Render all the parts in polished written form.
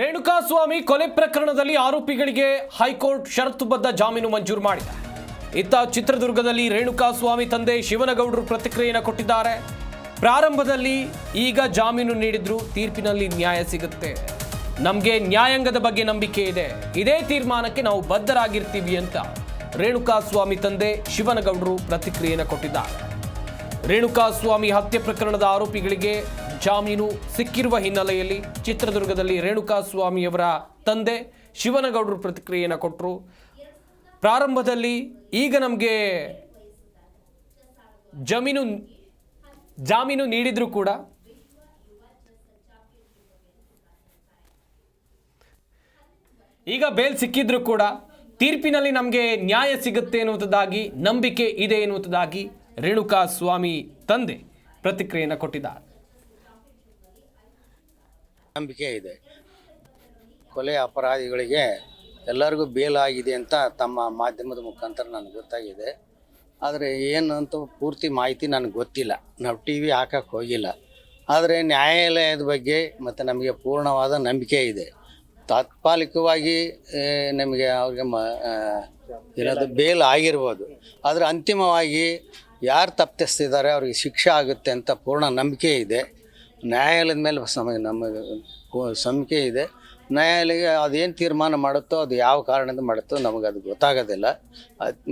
ರೇಣುಕಾಸ್ವಾಮಿ ಕೊಲೆ ಪ್ರಕರಣದಲ್ಲಿ ಆರೋಪಿಗಳಿಗೆ ಹೈಕೋರ್ಟ್ ಷರತ್ತುಬದ್ಧ ಜಾಮೀನು ಮಂಜೂರು ಮಾಡಿದೆ. ಇತ್ತ ಚಿತ್ರದುರ್ಗದಲ್ಲಿ ರೇಣುಕಾಸ್ವಾಮಿ ತಂದೆ ಶಿವನಗೌಡರು ಪ್ರತಿಕ್ರಿಯೆಯನ್ನು ಕೊಟ್ಟಿದ್ದಾರೆ. ಪ್ರಾರಂಭದಲ್ಲಿ ಈಗ ಜಾಮೀನು ನೀಡಿದ್ರು ತೀರ್ಪಿನಲ್ಲಿ ನ್ಯಾಯ ಸಿಗುತ್ತೆ, ನಮಗೆ ನ್ಯಾಯಾಂಗದ ಬಗ್ಗೆ ನಂಬಿಕೆ ಇದೆ, ಇದೇ ತೀರ್ಮಾನಕ್ಕೆ ನಾವು ಬದ್ಧರಾಗಿರ್ತೀವಿ ಅಂತ ರೇಣುಕಾಸ್ವಾಮಿ ತಂದೆ ಶಿವನಗೌಡರು ಪ್ರತಿಕ್ರಿಯೆಯನ್ನು ಕೊಟ್ಟಿದ್ದಾರೆ. ರೇಣುಕಾಸ್ವಾಮಿ ಹತ್ಯೆ ಪ್ರಕರಣದ ಆರೋಪಿಗಳಿಗೆ ಜಾಮೀನು ಸಿಕ್ಕಿರುವ ಹಿನ್ನೆಲೆಯಲ್ಲಿ ಚಿತ್ರದುರ್ಗದಲ್ಲಿ ರೇಣುಕಾಸ್ವಾಮಿಯವರ ತಂದೆ ಶಿವನಗೌಡರು ಪ್ರತಿಕ್ರಿಯೆಯನ್ನು ಕೊಟ್ಟರು. ಪ್ರಾರಂಭದಲ್ಲಿ ಈಗ ನಮಗೆ ಜಾಮೀನು ನೀಡಿದ್ರು ಕೂಡ ಈಗ ಬೇಲ್ ಸಿಕ್ಕಿದ್ರು ಕೂಡ ತೀರ್ಪಿನಲ್ಲಿ ನಮಗೆ ನ್ಯಾಯ ಸಿಗುತ್ತೆ ಎನ್ನುವುದಾಗಿ ನಂಬಿಕೆ ಇದೆ ಎನ್ನುವುದಾಗಿ ರೇಣುಕಾಸ್ವಾಮಿ ತಂದೆ ಪ್ರತಿಕ್ರಿಯೆಯನ್ನು ಕೊಟ್ಟಿದ್ದಾರೆ. ನಂಬಿಕೆ ಇದೆ, ಕೊಲೆ ಅಪರಾಧಿಗಳಿಗೆ ಎಲ್ಲರಿಗೂ ಬೇಲ್ ಆಗಿದೆ ಅಂತ ತಮ್ಮ ಮಾಧ್ಯಮದ ಮುಖಾಂತರ ನನಗೆ ಗೊತ್ತಾಗಿದೆ. ಆದರೆ ಏನು ಅಂತ ಪೂರ್ತಿ ಮಾಹಿತಿ ನನಗೆ ಗೊತ್ತಿಲ್ಲ, ನಾವು ಟಿ ವಿ ಹಾಕಕ್ಕೆ ಹೋಗಿಲ್ಲ. ಆದರೆ ನ್ಯಾಯಾಲಯದ ಬಗ್ಗೆ ಮತ್ತು ನಮಗೆ ಪೂರ್ಣವಾದ ನಂಬಿಕೆ ಇದೆ. ತಾತ್ಕಾಲಿಕವಾಗಿ ನಮಗೆ ಅವ್ರಿಗೆ ಏನಾದರೂ ಬೇಲ್ ಆಗಿರ್ಬೋದು, ಆದರೆ ಅಂತಿಮವಾಗಿ ಯಾರು ತಪ್ಪಿಸ್ತಿದ್ದಾರೆ ಅವ್ರಿಗೆ ಶಿಕ್ಷೆ ಆಗುತ್ತೆ ಅಂತ ಪೂರ್ಣ ನಂಬಿಕೆ ಇದೆ. ನ್ಯಾಯಾಲಯದ ಮೇಲೆ ನಮಗೆ ನಂಬಿಕೆ ಇದೆ. ನ್ಯಾಯಾಲಯ ಅದೇನು ತೀರ್ಮಾನ ಮಾಡುತ್ತೋ ಅದು ಯಾವ ಕಾರಣದಿಂದ ಮಾಡುತ್ತೋ ನಮಗೆ ಅದು ಗೊತ್ತಾಗೋದಿಲ್ಲ.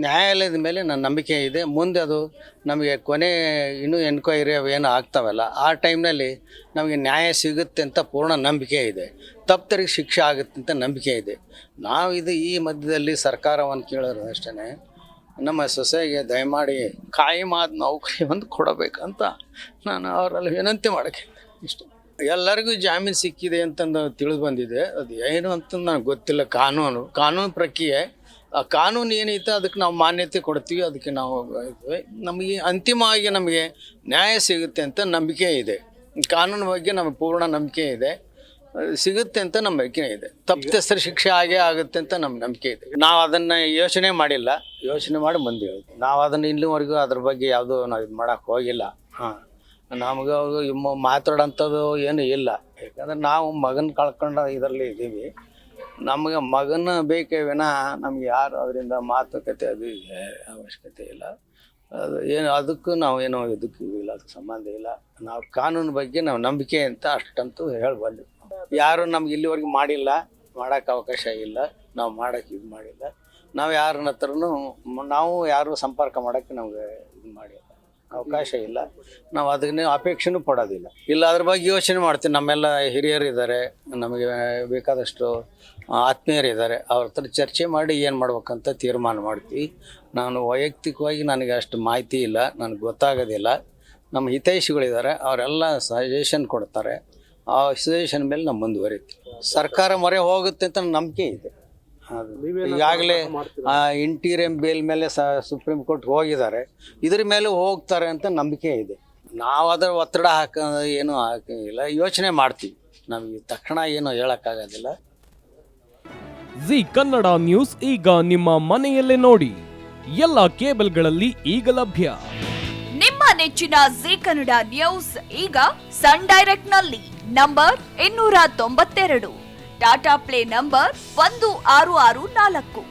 ನ್ಯಾಯಾಲಯದ ಮೇಲೆ ನನ್ನ ನಂಬಿಕೆ ಇದೆ. ಮುಂದೆ ಅದು ನಮಗೆ ಕೊನೆ ಇನ್ನೂ ಎನ್ಕ್ವೈರಿ ಅವೇನು ಆಗ್ತಾವಲ್ಲ, ಆ ಟೈಮ್ನಲ್ಲಿ ನಮಗೆ ನ್ಯಾಯ ಸಿಗುತ್ತೆ ಅಂತ ಪೂರ್ಣ ನಂಬಿಕೆ ಇದೆ. ತಪ್ಪಿತರಿಗೆ ಶಿಕ್ಷೆ ಆಗುತ್ತೆ ಅಂತ ನಂಬಿಕೆ ಇದೆ. ನಾವು ಈ ಮಧ್ಯದಲ್ಲಿ ಸರ್ಕಾರವನ್ನು ಕೇಳೋರು ಅಷ್ಟೇ, ನಮ್ಮ ಸೊಸೆಗೆ ದಯಮಾಡಿ ಕಾಯಮಾದ ನೌಕರಿ ಒಂದು ಕೊಡಬೇಕಂತ ನಾನು ಅವರಲ್ಲಿ ವಿನಂತಿ ಮಾಡೋಕ್ಕೆ ಇಷ್ಟ. ಎಲ್ಲರಿಗೂ ಜಾಮೀನು ಸಿಕ್ಕಿದೆ ಅಂತಂದು ತಿಳಿದು ಬಂದಿದೆ. ಅದು ಏನು ಅಂತ ನನಗೆ ಗೊತ್ತಿಲ್ಲ. ಕಾನೂನು ಪ್ರಕ್ರಿಯೆ, ಆ ಕಾನೂನು ಏನೈತೆ ಅದಕ್ಕೆ ನಾವು ಮಾನ್ಯತೆ ಕೊಡ್ತೀವಿ, ಅದಕ್ಕೆ ನಾವು ನಮಗೆ ಅಂತಿಮವಾಗಿ ನಮಗೆ ನ್ಯಾಯ ಸಿಗುತ್ತೆ ಅಂತ ನಂಬಿಕೆ ಇದೆ. ಕಾನೂನು ಬಗ್ಗೆ ನಮಗೆ ಪೂರ್ಣ ನಂಬಿಕೆ ಇದೆ, ಸಿಗುತ್ತೆ ಅಂತ ನಂಬಿಕೆ ಇದೆ. ತಪ್ಪಿತಸ್ಥರ ಶಿಕ್ಷೆ ಆಗೇ ಆಗುತ್ತೆ ಅಂತ ನಮ್ಮ ನಂಬಿಕೆ ಇದೆ. ನಾವು ಅದನ್ನು ಯೋಚನೆ ಮಾಡಿಲ್ಲ, ಯೋಚನೆ ಮಾಡಿ ಬಂದು ನಾವು ಅದನ್ನು ಇಲ್ಲಿವರೆಗೂ ಅದ್ರ ಬಗ್ಗೆ ಯಾವುದೂ ನಾವು ಇದು ಮಾಡೋಕ್ಕೆ ಹೋಗಿಲ್ಲ. ನಮಗೆ ಮಾತಾಡೋಂಥದ್ದು ಏನೂ ಇಲ್ಲ. ಯಾಕಂದ್ರೆ ನಾವು ಮಗನ ಕಳ್ಕೊಂಡು ಇದರಲ್ಲಿ ಇದ್ದೀವಿ. ನಮಗೆ ಮಗನ ಬೇಕೇ ವಿನಃ ನಮ್ಗೆ ಯಾರು ಅದರಿಂದ ಮಾತುಕತೆ ಅದು ಅವಶ್ಯಕತೆ ಇಲ್ಲ. ಅದು ಏನು ಅದಕ್ಕೂ ನಾವು ಏನೋ ಇದಕ್ಕೂ ಇಲ್ಲ, ಅದಕ್ಕೆ ಸಂಬಂಧ ಇಲ್ಲ. ನಾವು ಕಾನೂನು ಬಗ್ಗೆ ನಾವು ನಂಬಿಕೆ ಅಂತ ಅಷ್ಟಂತೂ ಹೇಳಬಲ್ಲೆ. ಯಾರು ನಮ್ಗೆ ಇಲ್ಲಿವರೆಗೂ ಮಾಡಿಲ್ಲ, ಮಾಡೋಕ್ಕೆ ಅವಕಾಶ ಇಲ್ಲ, ನಾವು ಮಾಡೋಕ್ಕೆ ಇದು ಮಾಡಿಲ್ಲ. ನಾವು ಯಾರನ್ನ ಹತ್ರನೂ ನಾವು ಯಾರು ಸಂಪರ್ಕ ಮಾಡೋಕ್ಕೆ ನಮಗೆ ಇದು ಮಾಡಿಲ್ಲ, ಅವಕಾಶ ಇಲ್ಲ. ನಾವು ಅದನ್ನೇ ಅಪೇಕ್ಷೆನೂ ಪಡೋದಿಲ್ಲ. ಇಲ್ಲ ಅದ್ರ ಬಗ್ಗೆ ಯೋಚನೆ ಮಾಡ್ತೀವಿ. ನಮ್ಮೆಲ್ಲ ಹಿರಿಯರಿದ್ದಾರೆ, ನಮಗೆ ಬೇಕಾದಷ್ಟು ಆತ್ಮೀಯರಿದ್ದಾರೆ, ಅವ್ರ ಹತ್ರ ಚರ್ಚೆ ಮಾಡಿ ಏನು ಮಾಡ್ಬೇಕಂತ ತೀರ್ಮಾನ ಮಾಡ್ತೀವಿ. ನಾನು ವೈಯಕ್ತಿಕವಾಗಿ ನನಗೆ ಅಷ್ಟು ಮಾಹಿತಿ ಇಲ್ಲ, ನನಗೆ ಗೊತ್ತಾಗೋದಿಲ್ಲ. ನಮ್ಮ ಹಿತೈಷಿಗಳಿದ್ದಾರೆ, ಅವರೆಲ್ಲ ಸಜೆಷನ್ ಕೊಡ್ತಾರೆ. ಆ ಸಜೆಷನ್ ಮೇಲೆ ನಾವು ಮುಂದುವರಿತೀವಿ. ಸರ್ಕಾರ ಮೊರೆ ಹೋಗುತ್ತೆ ಅಂತ ನಂಬಿಕೆ ಇದೆ. ಈಗಾಗಲೇ ಇಂಟೀರಿಯಂ ಬೇಲ್ ಮೇಲೆ ಸುಪ್ರೀಂ ಕೋರ್ಟ್ ಹೋಗಿದ್ದಾರೆ, ಇದ್ರ ಮೇಲೆ ಹೋಗ್ತಾರೆ ಅಂತ ನಂಬಿಕೆ ಇದೆ. ನಾವು ಅದರ ಒತ್ತಡ ಏನೂ ಹಾಕಿಲ್ಲ, ಯೋಚನೆ ಮಾಡ್ತೀವಿ. ನಮಗೆ ತಕ್ಷಣ ಏನು ಹೇಳೋಕ್ಕಾಗೋದಿಲ್ಲ. ಜಿ ಕನ್ನಡ ನ್ಯೂಸ್ ಈಗ ನಿಮ್ಮ ಮನೆಯಲ್ಲೇ ನೋಡಿ, ಎಲ್ಲ ಕೇಬಲ್ಗಳಲ್ಲಿ ಈಗ ಲಭ್ಯ. ನಿಮ್ಮ ನೆಚ್ಚಿನ ಜಿ ಕನ್ನಡ ನ್ಯೂಸ್ ಈಗ ಸನ್ ಡೈರೆಕ್ಟ್ ನಲ್ಲಿ number 292, Tata play number 1664,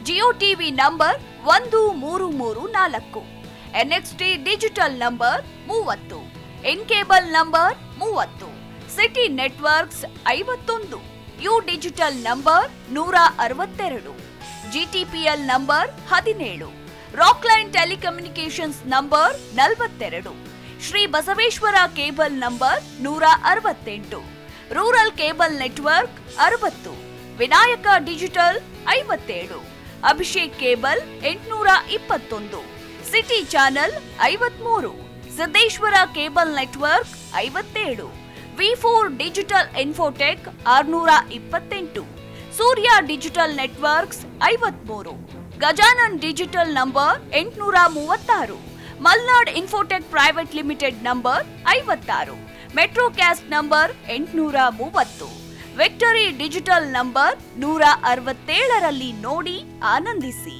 Jio TV number 1334, NXT digital number 30, in cable number 30, city networks 51, U digital number 162, GTPL number 17, Rockline telecommunications number 42, Shri Basaveshwara cable number 168, rural cable network 60, Vinayaka digital 57, Abhishek cable 821, city channel 53, Siddeshwara cable network 57, V4 digital Infotech 628, Surya digital networks 53, Gajanan digital number 836, Malnad Infotech private limited number 56, Metrocast number 830, Victory Digital number 167ರಲ್ಲಿ ನೋಡಿ ಆನಂದಿಸಿ.